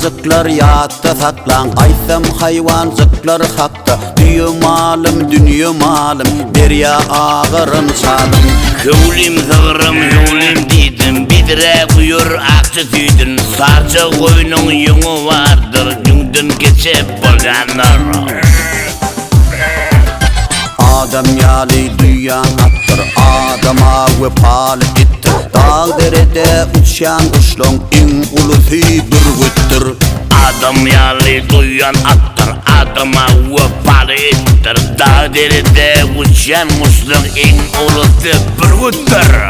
Rızıklar yatta saklan, kaysam hayvancıklar hakta. Dünya malım, derya ağırın salım. Hüvlim zığırım, hüvlim didim, bidire buyur akçı tüydün. Sarça koyunun yunu vardır, gündün geçip bolganlar. Adam yali duyan attır, adama vefalı gittir. Dağ derede uçan kuşlun en ulusu bürgüttür. Adam yali duyan attır, adama vefalı ettir. Dağ derede uçan kuşlun en ulusu bürgüttür.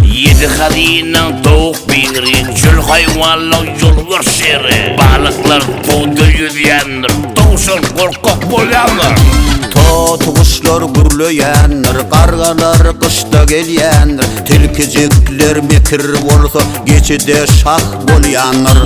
Yedi hadinin tavuk biğri, çöl hayvanlar yol verseri. Balıklar toğda yüzyendir, tavşan korkak bolyanır. Totuşlar gürleyenler, kargalar kışta gelyenler. Tilkicikler mekir olsa geçide şah bolyanır.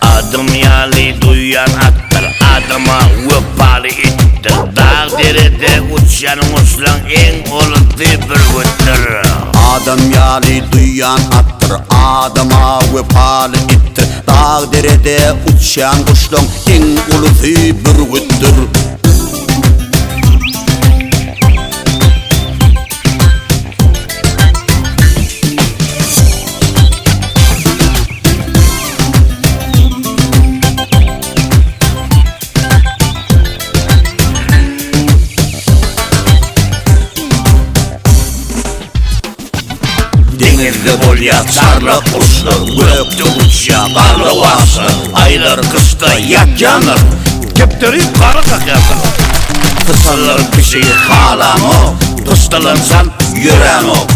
Adım yali duyan attır, adama vefalı ettir. Dağ derede uçan kuşlan en ulusu bürgüttür. Adam yali duyan attır, adama vefalı ettir. Dağ derede uçan kuşlun en ulusu bürgüttür. Denizde bolya çarla kuşlar, gökte uçya karlı vası. Aylar kışta yak yanır, keptirip karı kakasın. Kısırlar bir şey halam o, kıştalansan yüren o.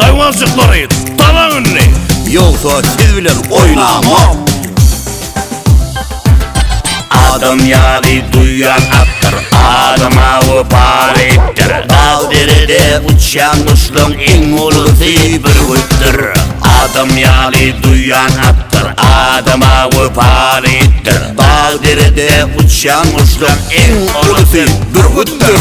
Hayvancıkları talan önüne, Yoksa siz bilen oynam o. adam yali duyan attır, adama vefalı ettir. Dağ derede uçan kuşlun en ulusu bürgüttür. Adam yali duyan attır, adama vefalı ettir. Dağ derede uçan kuşlun en ulusu bürgüttür.